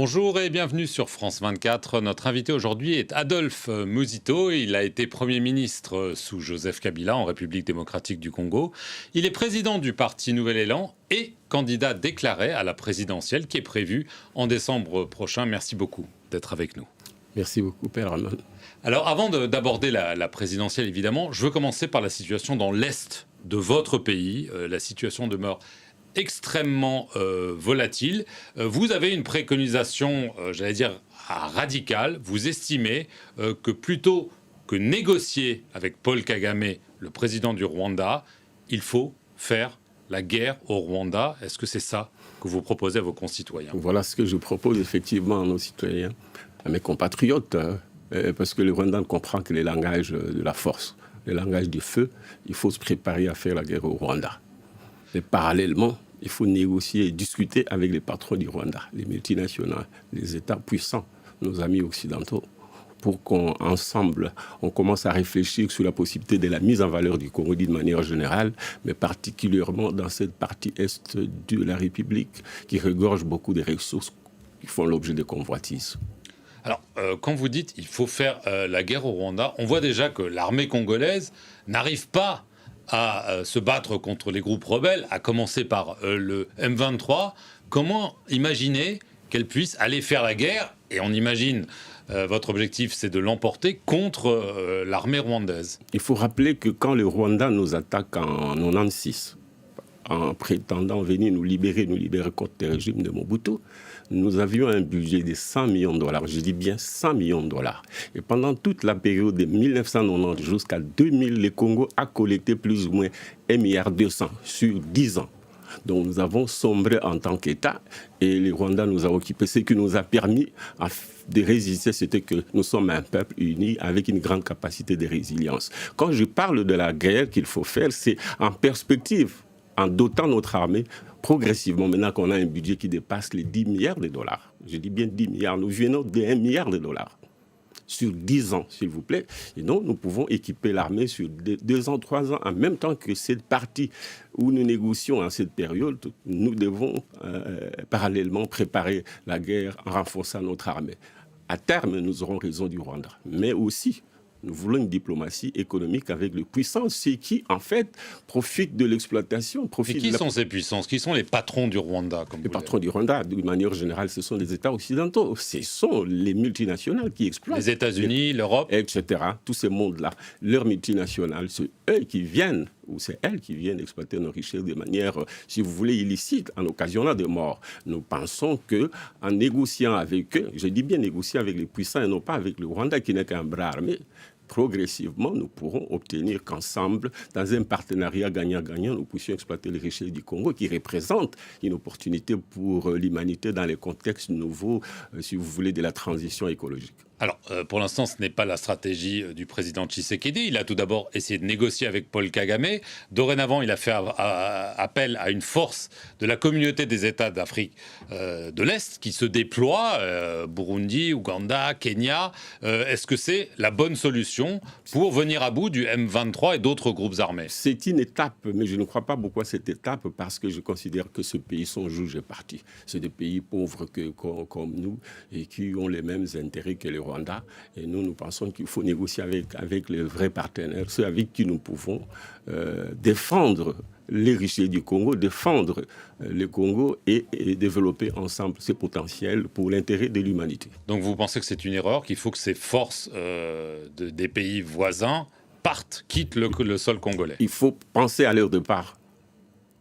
Bonjour et bienvenue sur France 24. Notre invité aujourd'hui est Adolphe Muzito. Il a été Premier ministre sous Joseph Kabila en République démocratique du Congo. Il est président du parti Nouvel Élan et candidat déclaré à la présidentielle qui est prévue en décembre prochain. Merci beaucoup d'être avec nous. Merci beaucoup, Père Arnaud. Alors avant d'aborder la présidentielle, évidemment, je veux commencer par la situation dans l'Est de votre pays. La situation demeure extrêmement volatile. Vous avez une préconisation, radicale. Vous estimez que plutôt que négocier avec Paul Kagame, le président du Rwanda, il faut faire la guerre au Rwanda. Est-ce que c'est ça que vous proposez à vos concitoyens ? Voilà ce que je propose effectivement à nos citoyens, à mes compatriotes, parce que le Rwanda ne comprend que les langages de la force, les langages du feu. Il faut se préparer à faire la guerre au Rwanda. Mais parallèlement, il faut négocier et discuter avec les patrons du Rwanda, les multinationales, les États puissants, nos amis occidentaux, pour qu'ensemble, on commence à réfléchir sur la possibilité de la mise en valeur du Congo d'une manière générale, mais particulièrement dans cette partie est de la République qui regorge beaucoup de ressources qui font l'objet de convoitises. Alors, quand vous dites qu'il faut faire la guerre au Rwanda, on voit déjà que l'armée congolaise n'arrive pas à se battre contre les groupes rebelles, à commencer par le M23. Comment imaginer qu'elle puisse aller faire la guerre ? Et on imagine, votre objectif, c'est de l'emporter contre l'armée rwandaise. Il faut rappeler que quand le Rwanda nous attaque en 1996, en prétendant venir nous libérer contre le régime de Mobutu, nous avions un budget de 100 millions de dollars. Je dis bien 100 millions de dollars. Et pendant toute la période de 1990 jusqu'à 2000, le Congo a collecté plus ou moins 1,2 milliard sur 10 ans. Donc nous avons sombré en tant qu'État et le Rwanda nous a occupé. Ce qui nous a permis de résister, c'était que nous sommes un peuple uni avec une grande capacité de résilience. Quand je parle de la guerre qu'il faut faire, c'est en perspective, en dotant notre armée progressivement, maintenant qu'on a un budget qui dépasse les 10 milliards de dollars. Je dis bien 10 milliards, nous venons de 1 milliard de dollars sur 10 ans, s'il vous plaît. Et donc, nous pouvons équiper l'armée sur 2 ans, 3 ans, en même temps que cette partie où nous négocions en cette période, nous devons parallèlement préparer la guerre en renforçant notre armée. À terme, nous aurons raison du Rwanda, mais aussi nous voulons une diplomatie économique avec les puissances, ceux qui, en fait, profitent de l'exploitation. Et qui sont ces puissances ? Qui sont les patrons du Rwanda Les patrons du Rwanda, d'une manière générale, ce sont les États occidentaux. Ce sont les multinationales qui exploitent. Les États-Unis, l'Europe, etc. Tous ces mondes-là. Leurs multinationales, c'est eux qui viennent, ou c'est elles qui viennent exploiter nos richesses de manière, si vous voulez, illicite, en occasionnant des morts. Nous pensons qu'en négociant avec eux, je dis bien négocier avec les puissants et non pas avec le Rwanda qui n'est qu'un bras armé, progressivement, nous pourrons obtenir qu'ensemble, dans un partenariat gagnant-gagnant, nous puissions exploiter les richesses du Congo qui représentent une opportunité pour l'humanité dans les contextes nouveaux, si vous voulez, de la transition écologique. Alors, pour l'instant, ce n'est pas la stratégie du président Tshisekedi. Il a tout d'abord essayé de négocier avec Paul Kagame. Dorénavant, il a fait appel à une force de la communauté des États d'Afrique de l'Est qui se déploie, Burundi, Ouganda, Kenya. Est-ce que c'est la bonne solution pour venir à bout du M23 et d'autres groupes armés ? C'est une étape, mais je ne crois pas beaucoup à cette étape parce que je considère que ce pays sont juges et partis. C'est des pays pauvres comme nous et qui ont les mêmes intérêts que les Rwanda. Et nous pensons qu'il faut négocier avec les vrais partenaires, ceux avec qui nous pouvons défendre les richesses du Congo, défendre le Congo et développer ensemble ses potentiels pour l'intérêt de l'humanité. Donc vous pensez que c'est une erreur, qu'il faut que ces forces des pays voisins quittent le sol congolais ? Il faut penser à leur départ.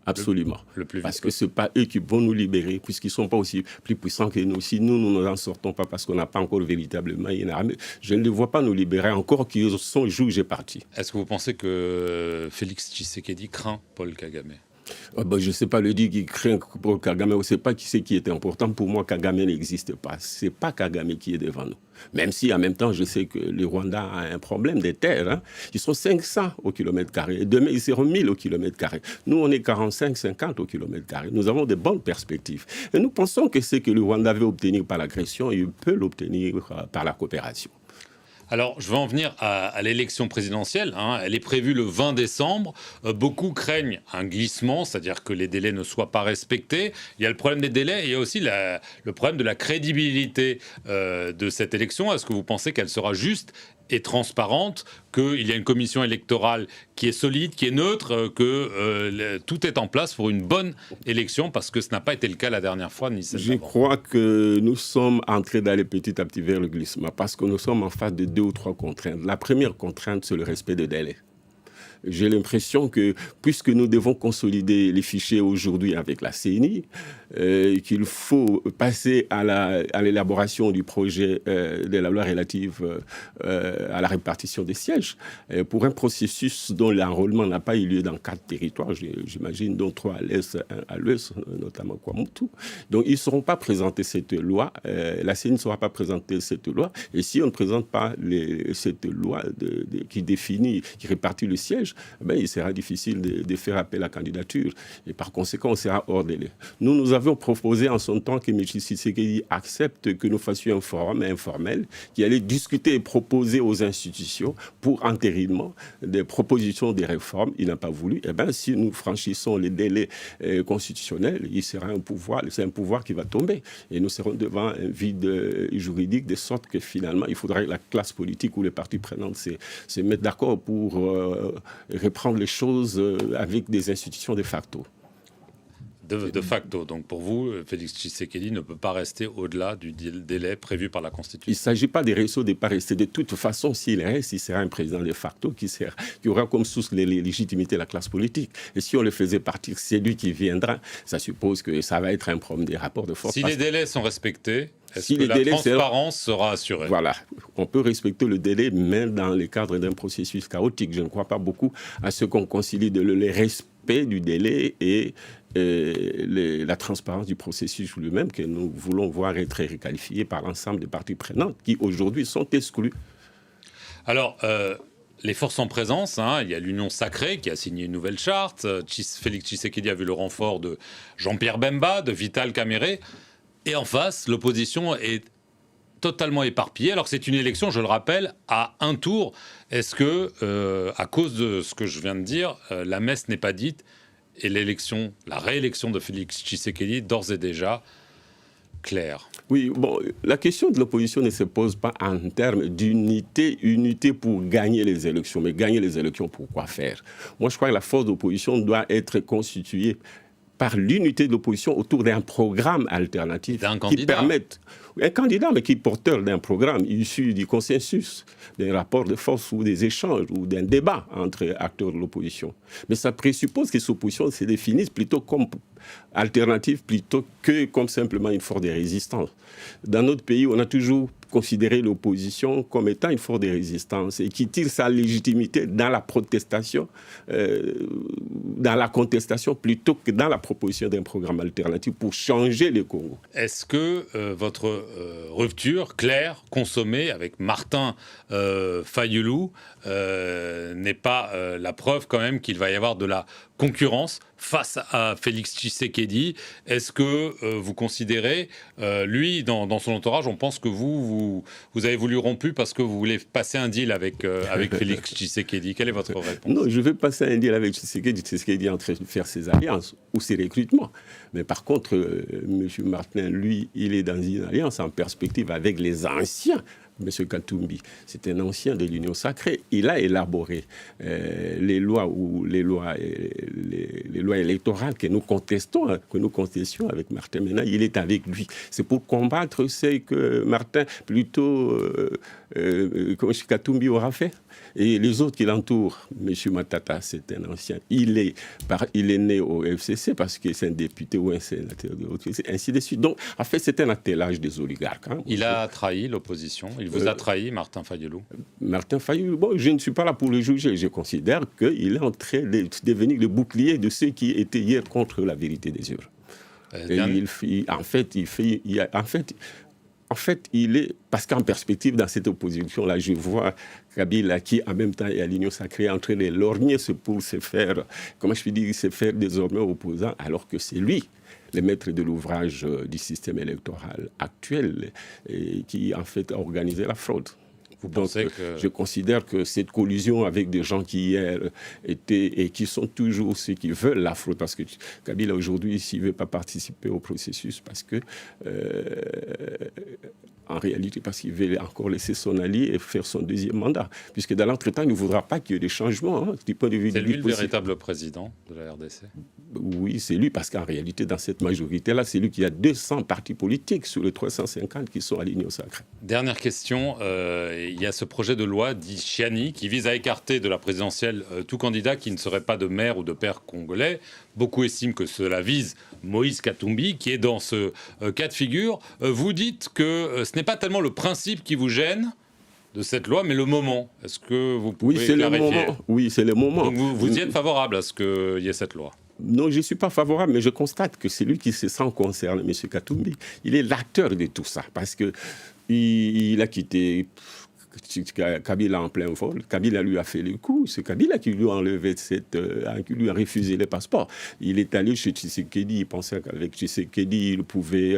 Absolument. Le plus vite parce que ce n'est pas eux qui vont nous libérer, puisqu'ils ne sont pas aussi plus puissants que nous. Si nous n'en sortons pas parce qu'on n'a pas encore véritablement une armée, je ne les vois pas nous libérer encore qu'ils sont juges et partis. Est-ce que vous pensez que Félix Tshisekedi craint Paul Kagame ? Je ne sais pas le dire qui craint Paul Kagame, on ne sait pas qui c'est qui est important. Pour moi, Kagame n'existe pas. Ce n'est pas Kagame qui est devant nous. Même si, en même temps, je sais que le Rwanda a un problème des terres. Hein. Ils sont 500 au kilomètre carré. Demain, ils seront 1000 au kilomètre carré. Nous, on est 45-50 au kilomètre carré. Nous avons de bonnes perspectives. Et nous pensons que ce que le Rwanda veut obtenir par l'agression, il peut l'obtenir par la coopération. Alors, je vais en venir à l'élection présidentielle. Elle est prévue le 20 décembre. Beaucoup craignent un glissement, c'est-à-dire que les délais ne soient pas respectés. Il y a le problème des délais et il y a aussi le problème de la crédibilité de cette élection. Est-ce que vous pensez qu'elle sera juste et transparente, qu'il y a une commission électorale qui est solide, qui est neutre, que tout est en place pour une bonne élection, parce que ce n'a pas été le cas la dernière fois, ni celle Je d'avant. crois que nous sommes en train d'aller petit à petit vers le glissement, parce que nous sommes en face de 2 ou 3 contraintes. La première contrainte, c'est le respect des délais. J'ai l'impression que, puisque nous devons consolider les fichiers aujourd'hui avec la CENI, qu'il faut passer à l'élaboration du projet de la loi relative à la répartition des sièges, pour un processus dont l'enrôlement n'a pas eu lieu dans 4 territoires, j'imagine, dont 3 à l'Est, 1 à l'Ouest, notamment Kwamoutou. Donc, ils ne seront pas présentés cette loi, la CENI ne sera pas présentée cette loi, et si on ne présente pas cette loi qui définit, qui répartit le siège, il sera difficile de faire appel à la candidature. Et par conséquent, on sera hors délai. Nous avions proposé en son temps que M. Tshisekedi accepte que nous fassions un forum informel qui allait discuter et proposer aux institutions pour entérinement des propositions de réformes. Il n'a pas voulu. Si nous franchissons les délais constitutionnels, c'est un pouvoir qui va tomber. Et nous serons devant un vide juridique, de sorte que finalement, il faudrait que la classe politique ou les parties prenantes se mettent d'accord pour reprendre les choses avec des institutions de facto. De facto. Donc pour vous, Félix Tshisekedi ne peut pas rester au-delà du délai prévu par la Constitution. Il ne s'agit pas de ne pas rester. De toute façon, s'il reste, il sera un président de facto qui aura comme source les légitimités de la classe politique. Et si on le faisait partir, c'est lui qui viendra. Ça suppose que ça va être un problème des rapports de force. Si les délais sont respectés, est-ce que la transparence sera assurée ? Voilà. On peut respecter le délai, même dans le cadre d'un processus chaotique. Je ne crois pas beaucoup à ce qu'on concilie le respect du délai et la transparence du processus lui-même, que nous voulons voir être requalifié par l'ensemble des parties prenantes qui aujourd'hui sont exclues. Alors, les forces en présence, il y a l'Union Sacrée qui a signé une nouvelle charte. Félix Tshisekedi a vu le renfort de Jean-Pierre Bemba, de Vital Kamerhe. Et en face, l'opposition est totalement éparpillée. Alors que c'est une élection, je le rappelle, à un tour. Est-ce que, à cause de ce que je viens de dire, la messe n'est pas dite et la réélection de Félix Tshisekedi d'ores et déjà claire ? Oui, la question de l'opposition ne se pose pas en termes unité pour gagner les élections. Mais gagner les élections, pour quoi faire ? Moi, je crois que la force d'opposition doit être constituée par l'unité de l'opposition autour d'un programme alternatif qui permette... Un candidat, mais qui est porteur d'un programme issu du consensus, d'un rapport de force ou des échanges ou d'un débat entre acteurs de l'opposition. Mais ça présuppose que cette opposition se définisse plutôt comme alternative plutôt que comme simplement une force de résistance. Dans notre pays, on a toujours considéré l'opposition comme étant une force de résistance et qui tire sa légitimité dans la protestation, dans la contestation, plutôt que dans la proposition d'un programme alternatif pour changer le Congo. Est-ce que votre rupture claire, consommée avec Martin Fayulu, n'est pas la preuve quand même qu'il va y avoir de la concurrence face à Félix Tshisekedi? Est-ce que vous considérez, lui, dans son entourage, on pense que vous avez voulu rompu parce que vous voulez passer un deal avec Félix Tshisekedi? Quelle est votre réponse? Non, je veux passer un deal avec Tshisekedi. Tshisekedi est en train de faire ses alliances ou ses recrutements. Mais par contre, M. Martin, lui, il est dans une alliance en perspective avec les anciens. M. Katumbi, c'est un ancien de l'Union Sacrée. Il a élaboré les lois électorales que nous contestions avec Martin. Maintenant, il est avec lui. C'est pour combattre ce que Martin, plutôt, Katumbi aura fait. Et les autres qui l'entourent, M. Matata, c'est un ancien. Il est né au FCC parce que c'est un député ou un sénateur de l'OFCC, ainsi de suite. Donc, en fait, c'est un attelage des oligarques. Il a trahi l'opposition. Il vous a trahi, Martin Fayulu. Martin Fayulu, je ne suis pas là pour le juger. Je considère qu'il est en train de devenir le bouclier de ceux qui étaient hier contre la vérité des œuvres. En fait, il est... Parce qu'en perspective, dans cette opposition-là, je vois Kabila qui, en même temps, est à l'Union Sacrée, en train de lorgner pour se faire désormais opposant, alors que c'est lui, le maître de l'ouvrage du système électoral actuel, qui, en fait, a organisé la fraude. Vous Donc, pensez que... je considère que cette collusion avec des gens qui hier étaient et qui sont toujours ceux qui veulent la fraude, parce que Kabila aujourd'hui, s'il ne veut pas participer au processus, parce que en réalité, parce qu'il veut encore laisser son allié et faire son deuxième mandat. Puisque dans l'entretemps, il ne voudra pas qu'il y ait des changements. Du point de vue c'est du lui le possible. véritable président de la RDC? Oui, c'est lui, parce qu'en réalité, dans cette majorité-là, c'est lui qui a 200 partis politiques sur les 350 qui sont alignés au sacré. Dernière question, il y a ce projet de loi dit Chiani qui vise à écarter de la présidentielle tout candidat qui ne serait pas de mère ou de père congolais. Beaucoup estiment que cela vise Moïse Katumbi, qui est dans ce cas de figure. Vous dites que ce n'est pas tellement le principe qui vous gêne de cette loi, mais le moment. Est-ce que vous pouvez clarifier? Oui, c'est le moment. Donc vous y êtes favorable à ce qu'il y ait cette loi? Non, je ne suis pas favorable, mais je constate que c'est lui qui se sent concerné, M. Katumbi. Il est l'acteur de tout ça, parce qu'il a quitté Kabila en plein vol. Kabila lui a fait le coup. C'est Kabila qui lui a enlevé qui lui a refusé les passeports. Il est allé chez Tshisekedi. Il pensait qu'avec Tshisekedi, il pouvait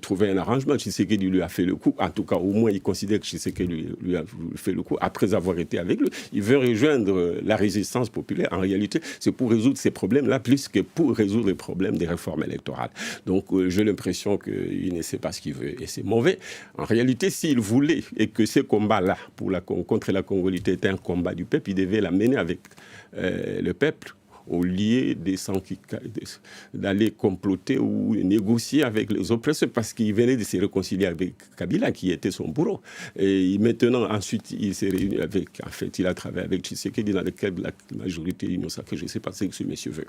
trouver un arrangement. Tshisekedi lui a fait le coup. En tout cas, au moins, il considère que Tshisekedi lui a fait le coup après avoir été avec lui. Il veut rejoindre la résistance populaire. En réalité, c'est pour résoudre ces problèmes-là, plus que pour résoudre les problèmes des réformes électorales. Donc, j'ai l'impression qu'il ne sait pas ce qu'il veut. Et c'est mauvais. En réalité, s'il voulait et que ces combats là contre la congolité était un combat du peuple, il devait la mener avec le peuple au lieu d'aller comploter ou négocier avec les oppresseurs, parce qu'il venait de se réconcilier avec Kabila qui était son bourreau. Et maintenant, ensuite, il s'est réuni avec, en fait, il a travaillé avec Tshisekedi dans lequel la majorité innocente, que je ne sais pas ce que ce monsieur veut.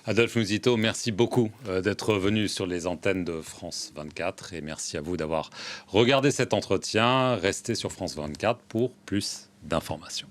Adolphe Muzito, merci beaucoup d'être venu sur les antennes de France 24 et merci à vous d'avoir regardé cet entretien. Restez sur France 24 pour plus d'informations.